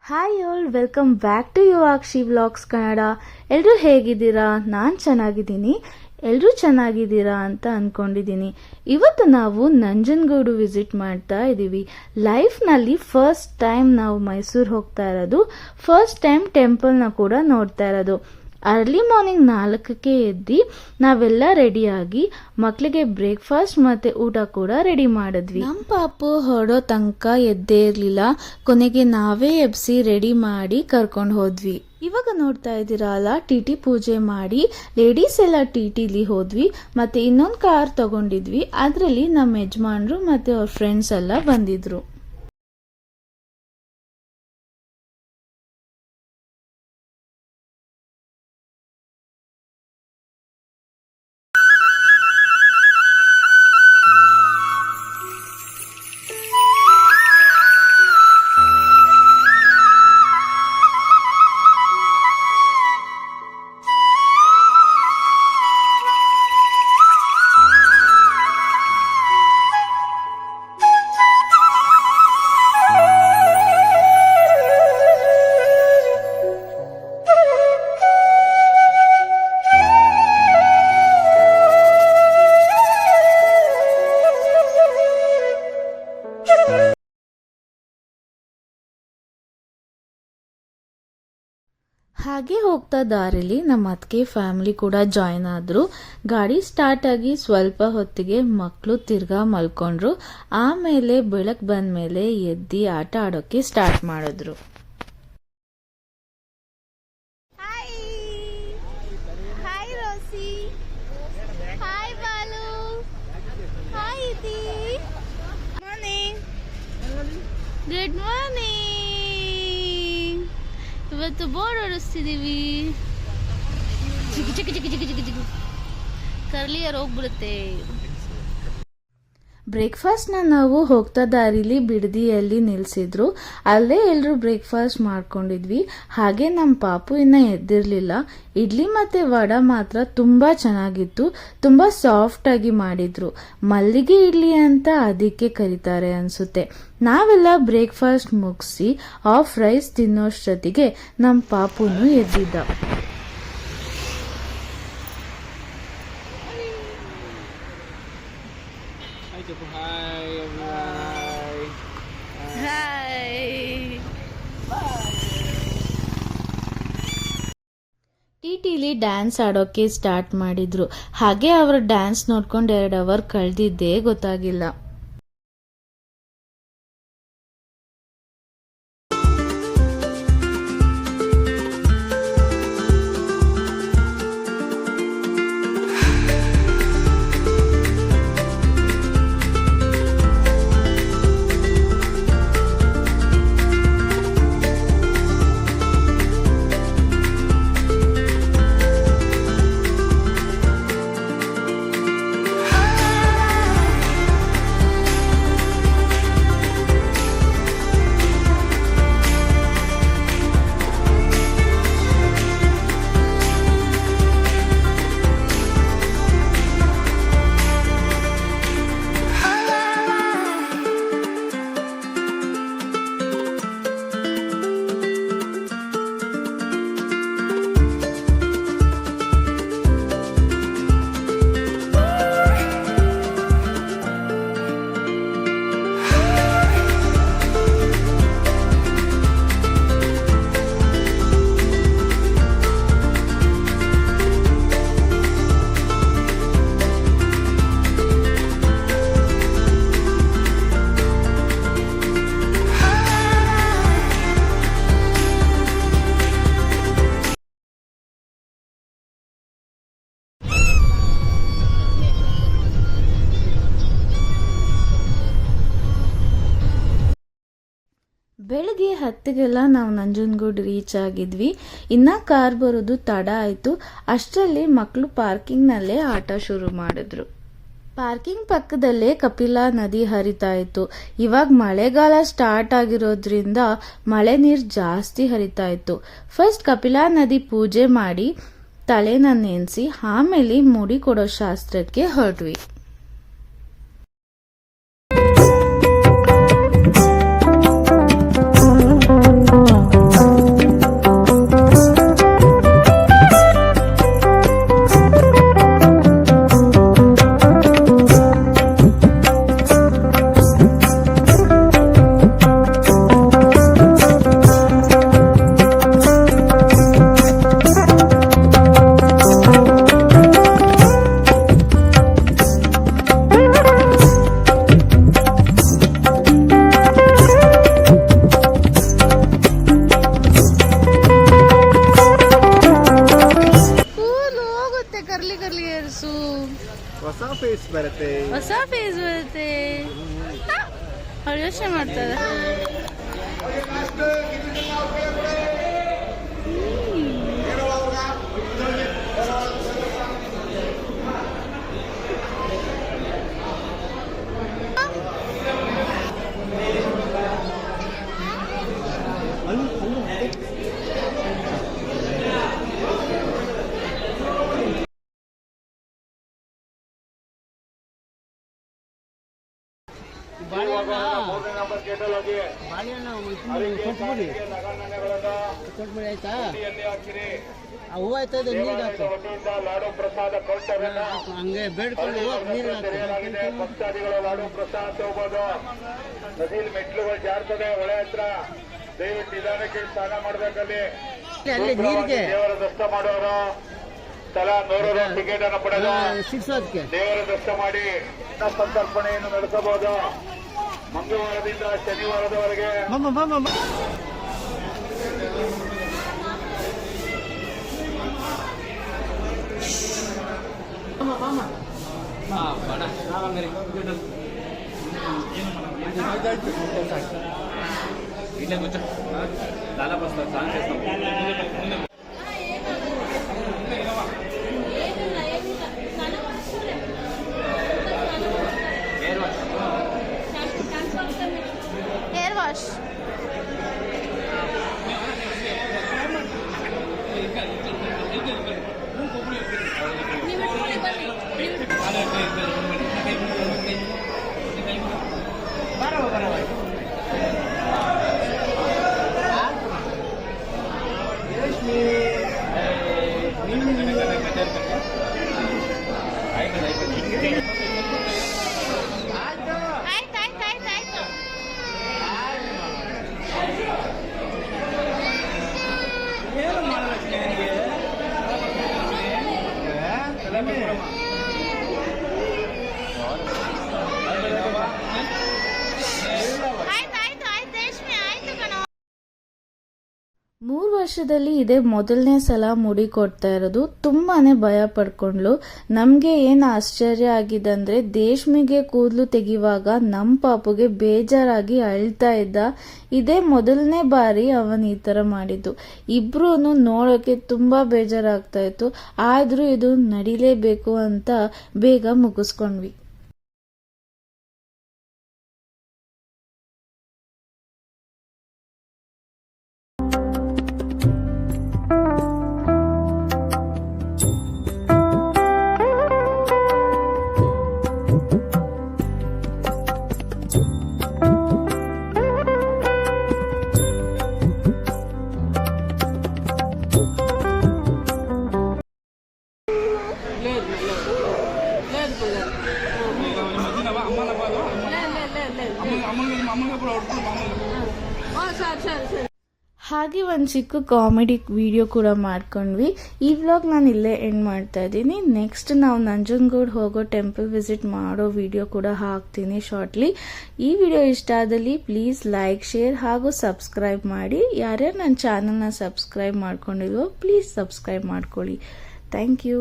Hi all, welcome back to Yuvakshi vlogs Kannada. ಎಲ್ಲರೂ ಹೇಗಿದ್ದೀರಾ? ನಾನು ಚೆನ್ನಾಗಿದ್ದೀನಿ. ಎಲ್ಲರೂ ಚೆನ್ನಾಗಿದ್ದೀರಾ ಅಂತ ಅಂದ್ಕೊಂಡಿದ್ದೀನಿ. ಇವತ್ತು ನಾವು ನಂಜನಗೂಡು ವಿಸಿಟ್ ಮಾಡ್ತಾ ಇದ್ದೀವಿ. ಲೈಫ್ನಲ್ಲಿ ಫಸ್ಟ್ ಟೈಮ್ ನಾವು ಮೈಸೂರು ಹೋಗ್ತಾ ಇರೋದು, ಫಸ್ಟ್ ಟೈಮ್ ಟೆಂಪಲ್ನ ಕೂಡ ನೋಡ್ತಾ ಇರೋದು. ಅರ್ಲಿ ಮಾರ್ನಿಂಗ್ 4ಕ್ಕೆ ಎದ್ದು ನಾವೆಲ್ಲ ರೆಡಿಯಾಗಿ ಮಕ್ಕಳಿಗೆ ಬ್ರೇಕ್ಫಾಸ್ಟ್ ಮತ್ತು ಊಟ ಕೂಡ ರೆಡಿ ಮಾಡಿದ್ವಿ. ನಮ್ಮ ಪಾಪು ಹೊರಡೋ ತನಕ ಎದ್ದೇ ಇರಲಿಲ್ಲ. ಕೊನೆಗೆ ನಾವೇ ಎಬ್ಸಿ ರೆಡಿ ಮಾಡಿ ಕರ್ಕೊಂಡು ಹೋದ್ವಿ. ಇವಾಗ ನೋಡ್ತಾ ಇದ್ದೀರಲ್ಲ, ಟಿ ಪೂಜೆ ಮಾಡಿ ಲೇಡೀಸ್ ಎಲ್ಲ ಟಿಲಿ ಹೋದ್ವಿ. ಮತ್ತು ಇನ್ನೊಂದು ಕಾರ್ ತಗೊಂಡಿದ್ವಿ. ಅದರಲ್ಲಿ ನಮ್ಮ ಯಜಮಾನ್ರು ಮತ್ತು ಅವ್ರ ಫ್ರೆಂಡ್ಸ್ ಎಲ್ಲ ಬಂದಿದ್ರು. ಹಾಗೆ ಹೋಗ್ತಾ ದಾರಿಲಿ ನಮ್ಮ ಅತ್ತಿಗೆ ಫ್ಯಾಮಿಲಿ ಕೂಡ ಜಾಯ್ನ್ ಆದ್ರು. ಗಾಡಿ ಸ್ಟಾರ್ಟ್ ಆಗಿ ಸ್ವಲ್ಪ ಹೊತ್ತಿಗೆ ಮಕ್ಕಳು ತಿರ್ಗಾ ಮಲ್ಕೊಂಡ್ರು. ಆಮೇಲೆ ಬೆಳಕು ಬಂದ್ಮೇಲೆ ಎದ್ದು ಆಟ ಆಡೋಕೆ ಸ್ಟಾರ್ಟ್ ಮಾಡಿದ್ರು. Good morning. ಇವತ್ತು ಬೋರ್ಡ್ ಓಡಿಸ್ತಿದೀವಿ. ಚಿಕ್ಕಿ ಚಿಕ್ಕಿ ಚಿಕ್ಕಿ ಚಿಕ್ಕಿ ಚಿಕ್ಕಿ ಚಿಕ್ಕಿ ಕರ್ಲಿಯರ್ ಹೋಗ್ಬಿಡುತ್ತೆ. ಬ್ರೇಕ್ಫಾಸ್ಟ್ನ ನಾವು ಹೋಗ್ತಾ ದಾರಿಲಿ ಬಿಡದಿಯಲ್ಲಿ ನಿಲ್ಲಿಸಿದ್ರು. ಅಲ್ಲೇ ಎಲ್ಲರೂ ಬ್ರೇಕ್ಫಾಸ್ಟ್ ಮಾಡ್ಕೊಂಡಿದ್ವಿ. ಹಾಗೆ ನಮ್ಮ ಪಾಪು ಇನ್ನೂ ಎದ್ದಿರಲಿಲ್ಲ. ಇಡ್ಲಿ ಮತ್ತು ವಡ ಮಾತ್ರ ತುಂಬ ಚೆನ್ನಾಗಿತ್ತು. ತುಂಬ ಸಾಫ್ಟಾಗಿ ಮಾಡಿದ್ರು. ಮಲ್ಲಿಗೆ ಇಡ್ಲಿ ಅಂತ ಅದಕ್ಕೆ ಕರೀತಾರೆ ಅನಿಸುತ್ತೆ. ನಾವೆಲ್ಲ ಬ್ರೇಕ್ಫಾಸ್ಟ್ ಮುಗಿಸಿ ಆಫ್ ರೈಸ್ ತಿನ್ನೋಷ್ಟೊತ್ತಿಗೆ ನಮ್ಮ ಪಾಪುನು ಎದ್ದಿದ್ದ. ಟಿಲಿ ಡ್ಯಾನ್ಸ್ ಆಡೋಕೆ ಸ್ಟಾರ್ಟ್ ಮಾಡಿದ್ರು. ಹಾಗೆ ಅವರ ಡ್ಯಾನ್ಸ್ ನೋಡ್ಕೊಂಡು 2 ಅವರ್ ಕಳೆದಿದ್ದೇ ಗೊತ್ತಾಗಿಲ್ಲ. ಬೆಳಗ್ಗೆ 10ಗೆಲ್ಲ ನಾವು ನಂಜನಗೂಡು ರೀಚ್ ಆಗಿದ್ವಿ. ಇನ್ನು ಕಾರ್ ಬರೋದು ತಡ ಆಯಿತು. ಅಷ್ಟರಲ್ಲಿ ಮಕ್ಕಳು ಪಾರ್ಕಿಂಗ್ನಲ್ಲೇ ಆಟ ಶುರು ಮಾಡಿದ್ರು. ಪಾರ್ಕಿಂಗ್ ಪಕ್ಕದಲ್ಲೇ ಕಪಿಲಾ ನದಿ ಹರಿತಾ ಇತ್ತು. ಇವಾಗ ಮಳೆಗಾಲ ಸ್ಟಾರ್ಟ್ ಆಗಿರೋದ್ರಿಂದ ಮಳೆ ನೀರು ಜಾಸ್ತಿ ಹರಿತಾ ಇತ್ತು. ಫಸ್ಟ್ ಕಪಿಲಾ ನದಿ ಪೂಜೆ ಮಾಡಿ ತಲೆನ ನೆನೆಸಿ ಆಮೇಲೆ ಮುಡಿ ಕೊಡೋ ಶಾಸ್ತ್ರಕ್ಕೆ ಹೊರಟ್ವಿ. Oh ಬರುತ್ತೆ. ಹೊಸ ಫೇಸ್ ಬರುತ್ತೆ. ಅವ್ರು ಯೋಚನೆ ಮಾಡ್ತಾರೆ. ಕೊಟ್ಬಿಡಿ ಆಯ್ತಾ. ಆ ಹೂವು ಆಯ್ತದೆ ನೀರು ಹಾಕು. ಹಂಗೆ ಬೇಡ್ಕೊಂಡು ನೀರು ಭಕ್ತಾದಿಗಳು ಲಾಡು ಪ್ರಸಾದ ತಗೋಬಹುದು. ನದಿಲ್ ಮೆಟ್ಲುಗಳು ಜಾರ್ತದೆ ಹೊಳೆ ಹತ್ರ. ದಯವಿಟ್ಟು ನಿಧಾನಕ್ಕೆ ಸ್ನಾನ ಮಾಡ್ಬೇಕಲ್ಲಿ. ಅಲ್ಲಿ ನೀರಿಗೆ ದೇವರ ದರ್ಶನ ಮಾಡೋರು ತಲಾ 100 ಟಿಕೆಟ್ ಅನ್ನು ಪಡೆದು ಸಿಕ್ಸೋದಕ್ಕೆ ದೇವರ ದರ್ಶನ ಮಾಡಿ ಸಂತರ್ಪಣೆಯನ್ನು ನಡೆಸಬಹುದು. ಮಂಗಳವಾರದಿಂದ ಶನಿವಾರದವರೆಗೆ ఇట్లా కూర్చో దాదాపు వస్తుంది స్నానం చేస్తాం. Hair wash. ವರ್ಷದಲ್ಲಿ ಇದೇ ಮೊದಲನೇ ಸಲ ಮುಡಿ ಕೊಡ್ತಾ ಇರೋದು. ತುಂಬಾನೇ ಭಯ ಪಡ್ಕೊಂಡ್ಲು. ನಮ್ಗೆ ಏನು ಆಶ್ಚರ್ಯ ಆಗಿದೆ ಅಂದ್ರೆ ದೇಶ್ಮಿಗೆ ಕೂದಲು ತೆಗಿವಾಗ ನಮ್ಮ ಪಾಪುಗೆ ಬೇಜಾರಾಗಿ ಅಳ್ತಾ ಇದ್ದ. ಇದೇ ಮೊದಲನೇ ಬಾರಿ ಅವನ್ ಈ ತರ ಮಾಡಿದ್ದು. ಇಬ್ರು ನೋಡೋಕೆ ತುಂಬಾ ಬೇಜಾರಾಗ್ತಾ ಇತ್ತು. ಆದ್ರೂ ಇದು ನಡಿಲೇಬೇಕು ಅಂತ ಬೇಗ ಮುಗಿಸ್ಕೊಂಡ್ವಿ. ಹಾಗೆ ಒಂದು ಚಿಕ್ಕ ಕಾಮಿಡಿ ವಿಡಿಯೋ ಕೂಡ ಮಾಡ್ಕೊಂಡ್ವಿ. ಈ ವ್ಲಾಗ್ ನಾನು ಇಲ್ಲೇ ಎಂಡ್ ಮಾಡ್ತಾ ಇದ್ದೀನಿ. ನೆಕ್ಸ್ಟ್ ನಾವು ನಂಜನಗೂಡು ಹೋಗೋ ಟೆಂಪಲ್ ವಿಸಿಟ್ ಮಾಡೋ ವಿಡಿಯೋ ಕೂಡ ಹಾಕ್ತೀನಿ ಶಾರ್ಟ್ಲಿ. ಈ ವಿಡಿಯೋ ಇಷ್ಟ ಆದಲ್ಲಿ ಪ್ಲೀಸ್ ಲೈಕ್, ಶೇರ್ ಹಾಗೂ ಸಬ್ಸ್ಕ್ರೈಬ್ ಮಾಡಿ. ಯಾರ್ಯಾರು ನನ್ನ ಚಾನಲ್ನ ಸಬ್ಸ್ಕ್ರೈಬ್ ಮಾಡ್ಕೊಂಡಿಲ್ವೋ ಪ್ಲೀಸ್ ಸಬ್ಸ್ಕ್ರೈಬ್ ಮಾಡ್ಕೊಳ್ಳಿ. Thank you.